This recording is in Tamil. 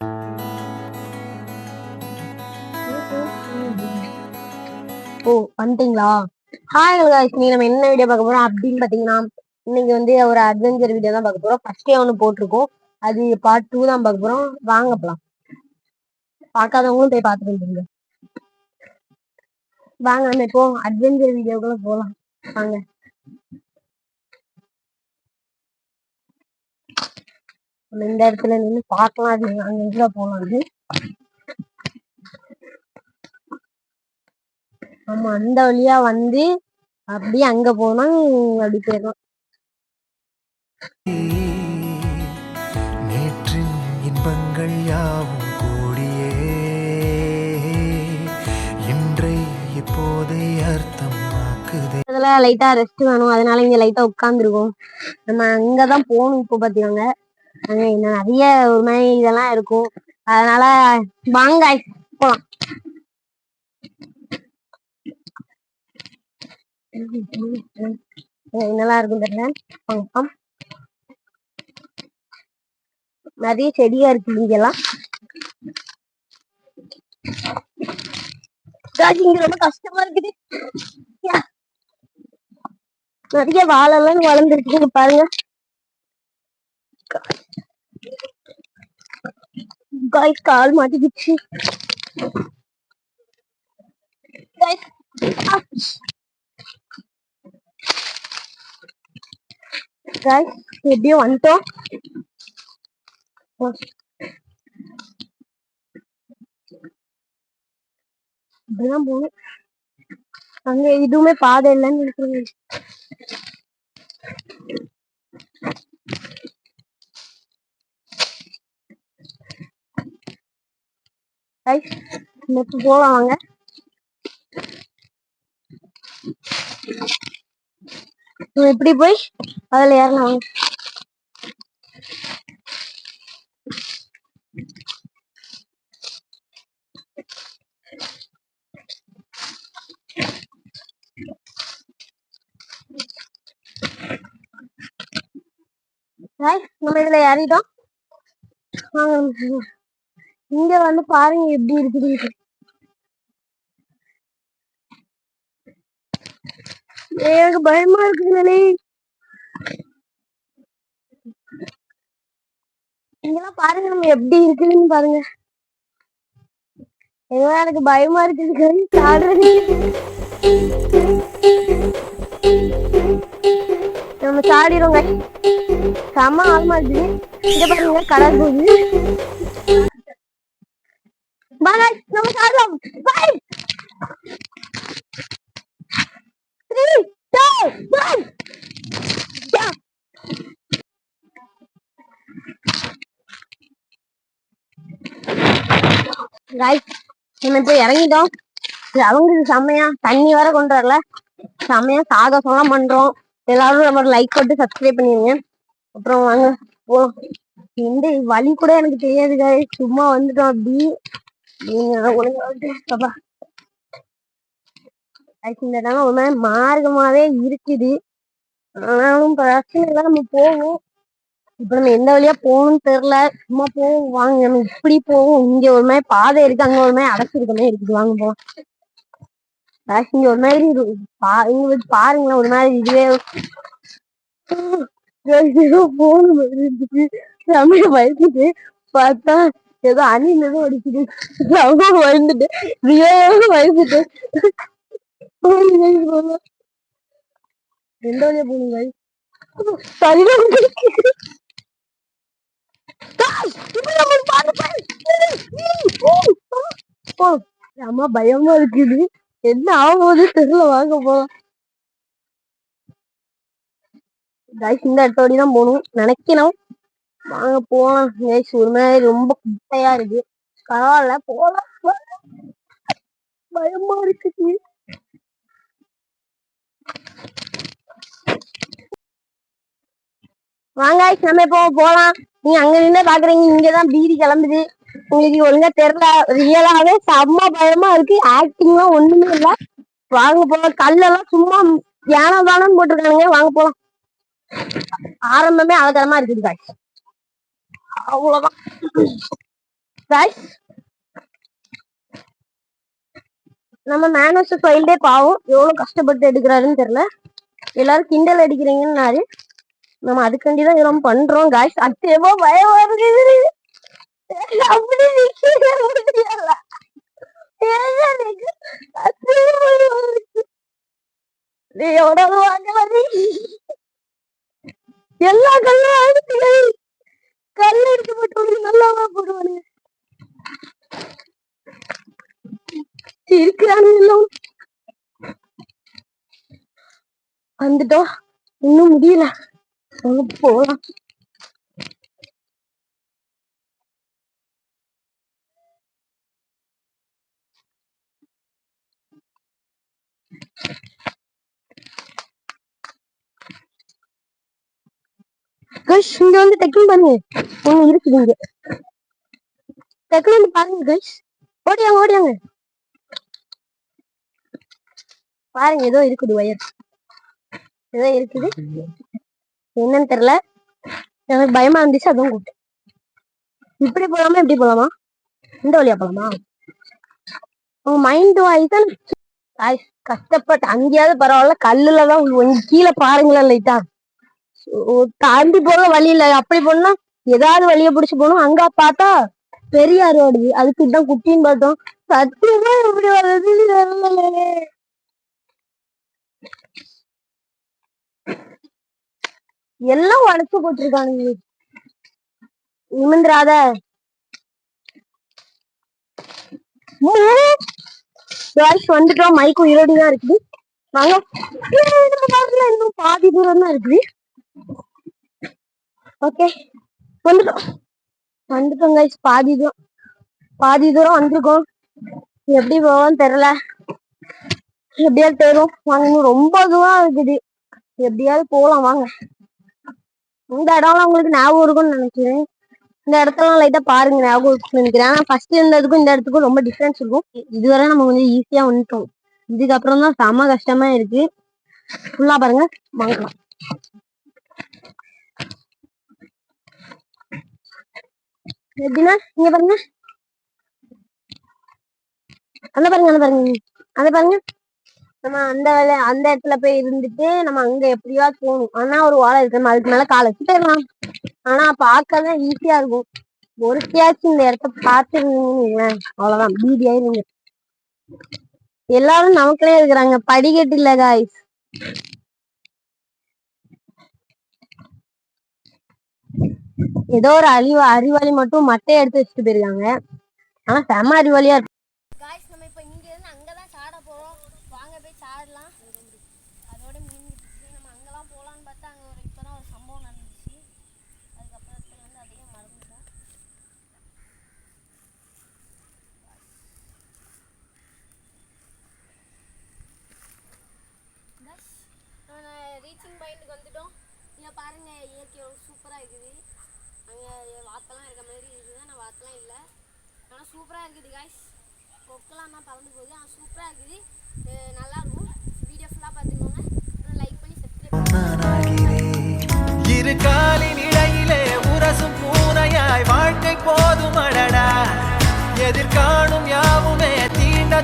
ஓ வந்துட்டீங்களா? ஹாய் guys, நீ நம்ம என்ன வீடியோ பார்க்க போறோம் அப்படின்னு பாத்தீங்கன்னா, இன்னைக்கு வந்து ஒரு அட்வென்ச்சர் வீடியோ தான் பார்க்க போறோம். ஃபர்ஸ்டே ஒன்று போட்டிருக்கோம், அது பார்ட் 2 தான் பார்க்க போறோம். வாங்க போலாம். பார்க்காதவங்களும் போய் பார்த்துட்டு வந்துருங்க. வாங்க நம்ம இப்போ அட்வென்ச்சர் வீடியோக்குள்ள போலாம். வாங்க. நம்ம இந்த இடத்துல நின்று பார்க்கலாம். அது அங்க எங்க போலாம். அது ஆமா, அந்த வழியா வந்து அப்படியே அங்க போனா அப்படி போயிடலாம். நேற்றின் இன்பங்கள் யாவும் கூடியே இன்றை இப்போதை அர்த்தமாக்குதே. இதுல லைட்டா ரெஸ்ட் வேணும், அதனால இங்க லைட்டா உட்கார்ந்துருக்கோம். நம்ம அங்கதான் போகணும். இப்போ பாத்தீங்க அங்க என்ன நிறைய ஒரு மாதிரி இதெல்லாம் இருக்கும். அதனால வாங்க போலாம். என்னெல்லாம் இருக்கும் தெரியல. நிறைய செடியா இருக்கு இங்கெல்லாம். இங்க ரொம்ப கஷ்டமா இருக்குது. நிறைய வாழெல்லாம் வளர்ந்துருக்கு பாருங்க. காய்ஸ் கால் மாட்டிக்கிச்சு. காய்ஸ் எப்படியும் வந்துட்டோம். இப்படிதான் போகணும். அங்க எதுவுமே பாதை இல்லைன்னு நினைக்கிறேன். போலாம் வாங்க. இப்படி போய் அதுல ஏறலாம் வாங்க. நம்ம இதுல ஏறிட்டோம். இங்க வந்து பாருங்க எப்படி இருக்குது. எனக்கு பயமா இருக்குதுங்களே. இங்கெல்லாம் பாருங்க நம்ம எப்படி இருக்குதுன்னு பாருங்க. எனக்கு பயமா இருக்குது. நம்ம சாடிடுவோங்க. செம்ம ஆழமா இருக்குது. இங்க பாருங்க கடல் போகுது. நம்ம சாடலாம். 5 3 2 1 நம்ம இப்ப இறங்கிட்டோம். அவங்க செம்மையா தண்ணி வர கொண்டு வரல. செம்மையா சாகசம் எல்லாம் பண்றோம். எல்லாரும் நம்ம லைக் போட்டு சப்ஸ்கிரைப் பண்ணிருங்க. அப்புறம் வாங்க போலாம். இந்த வழி கூட எனக்கு தெரியாது. சும்மா வந்துட்டோம் அப்படி. இந்த இடம் ஒரு மாதிரி மார்க்கமாவே இருக்குது. ஆனாலும் பிரச்சனை இல்லை, நம்ம போவோம். இப்ப நம்ம எந்த வழியா போகணும்னு தெரியல. சும்மா போவோம் வாங்க. நம்ம இப்படி போவோம். இங்க ஒரு மாதிரி பாதை இருக்கு, அங்க ஒரு மாதிரி அடைச்சிருக்கமே இருக்குது. வாங்க போலாம். இங்க ஒரு மாதிரி இங்க வச்சு பாருங்களேன். ஒரு மாதிரி இதுவே போன மாதிரி இருந்துச்சு. செம்மைய பயந்துட்டு பார்த்தா ஏதோ அணிலதான் அடிக்குது. அவங்க பயந்துட்டு பயந்துட்டு எந்த வழியா போகணுங்க? அம்மா பயமா இருக்குது. என்ன ஆகும்போது தெரியல. வாங்க போலாம். இந்த இடத்தோடதான் போகணும் நினைக்கணும். வாங்க போலாம். ஒரு மாதிரி ரொம்ப குட்டையா இருக்கு. பரவாயில்ல போலாம். பயமா இருக்குது. வாங்க நம்ம இப்போ போலாம். நீங்க அங்க நின்று பாக்குறீங்க, இங்கதான் பீடி கிளம்புது. உங்களுக்கு ஒழுங்கா தெரியல. ரியலாவே செம்ம பயமா இருக்கு. ஆக்டிங் எல்லாம் ஒண்ணுமே இல்ல. வாங்க போலாம். கல்லெல்லாம் சும்மா யானை தானு போட்டிருக்கானுங்க. வாங்க போலாம். ஆரம்பமே அழகரமா இருக்குது. அவ்வளவுதான். guys, நம்ம மேனோஸ் ஃபைல்டே பாவம் எவ்வளவு கஷ்டப்பட்டு எடுக்கிறாருன்னு தெரியல. எல்லாரும் கிண்டல் அடிக்கிறீங்கன்னாரு. நம்ம அதுக்காண்டிதான் இதெல்லாம் பண்றோம் காய்ஸ். அத்தேவோ பயம் வருது. அப்படி நிக்கவே முடியல. எவ்வளவு வாங்கலாம் எல்லா கல்லும் அடிச்சு கல் எடுத்து போட்டு நல்லாவா போடுவானுங்க. இருக்கிறானுங்க வந்துட்டோம். இன்னும் முடியல. போலாம். கைஸ் இங்க வந்து டெக்கிங் பாருங்க. ஒண்ணு இருக்குது இங்க. டெக்கில் வந்து பாருங்க கைஸ். ஓடியாங்க ஓடியாங்க. பாருங்க ஏதோ இருக்குது வயர். ஏதோ இருக்குது. என்னன்னு தெரியல. எனக்கு பயமா இருந்துச்சு அதுவும் கூப்பிட்டேன். இப்படி போலாமா இப்படி போலாமா? இந்த வழியா போலாமா? உங்க மைண்ட் வாய்ஸ் கஷ்டப்பட்டு அங்கேயாவது பரவாயில்ல. கல்லுலதான் கீழே பாருங்களேன் லைட்டா. தாண்டி போக வழி இல்ல. அப்படி போனா ஏதாவது வழிய புடிச்சு போனோம். அங்க பார்த்தா பெரியார் ஓடுது. அதுக்குதான் குட்டின்னு பார்த்தோம். சத்தியமா எப்படி வர்றது எல்லாம் உடச்சு போட்டிருக்கானுங்க. நிமிந்திராத வந்துட்டோம். மைக்கு உயிரோடிதான் இருக்குது. நாங்க இன்னும் பாதி தூரம் தான் இருக்குது. ஓகே வந்துட்டோம் கைஸ். பாதி தூரம் வந்திருக்கோம். எப்படி போவோம்னு தெரியல. எப்படியாவது போயிடும் வாங்க. இன்னும் ரொம்ப தூரம் இருக்குது. எப்படியாவது போகலாம் வாங்க. இந்த இடம்லாம் உங்களுக்கு ஞாபகம் இருக்கும்னு நினைக்கிறேன். இந்த இடத்தெல்லாம் லைட்டா பாருங்க. ஞாபகம் இருக்குன்னு நினைக்கிறேன். ஆனா ஃபர்ஸ்ட் இருந்ததுக்கும் இந்த இடத்துக்கும் ரொம்ப டிஃபரன்ஸ் இருக்கும். இதுவரை நம்ம கொஞ்சம் ஈஸியா வந்துட்டோம். இதுக்கப்புறம் தான் செம கஷ்டமா இருக்கு. ஃபுல்லா பாருங்க வாங்கலாம். எப்படின்னா இங்க பாருங்க. அந்த பாருங்க நம்ம அந்த இடத்துல போய் இருந்துட்டு நம்ம அங்க எப்படியாவது போகணும். ஆனா ஒரு வாழை இருக்கு. நம்ம அதுக்கு மேல காலை வச்சு போயிடலாம். ஆனா பார்க்கதான் ஈஸியா இருக்கும். ஒருத்தியாச்சும் இந்த இடத்த பார்த்துருந்தீங்கன்னு அவ்வளவுதான் பீதி ஆயிருங்க. எல்லாரும் நமக்குள்ளே இருக்கிறாங்க. படிக்கட்டு இல்ல காய்ஸ். ஏதோ ஒரு அறிவாளி மட்டும் மட்டையை எடுத்து வச்சுட்டு போயிருக்காங்க. ஆனா செம அறிவாளியா இருக்கு. காய்ஸ் நம்ம இப்போ இங்க இருந்து அங்கதான் சாட போறோம். வாங்க போய் சாடலாம். அதோட முடிஞ்சிடுச்சு. நம்ம அங்கெல்லாம் போலான்னு பார்த்தா அங்க இப்பதான் ஒரு சம்பவம் நடந்துச்சு. அதுக்கப்புறத்துல வந்து அதையும் மறந்துட்டோம். ரீச்சிங் பாயிண்ட்டுக்கு வந்துட்டோம். இங்க பாருங்க இயற்கை எவ்வளவு சூப்பரா இருக்குது. அங்க வாத்தெல்லாம் இருக்க மாதிரி இருக்குது. ஆனா வாத்தெல்லாம் இல்லை. ஆனா சூப்பரா இருக்குது காய்ஸ். கொக்கெல்லாம் தான் பறந்து போகுது. ஆனால் சூப்பராக இருக்குது. நல்லா இருக்கும். வீடியோ ஃபுல்லாக பார்த்துக்கோங்க. லைக் பண்ணி சப்ஸ்கிரைப். இரு காலின் இடையிலே உரசும் பூனையாய் வாழ்க்கை போதும் அடடா. எதிர்காணும் யாவுமே தீண்ட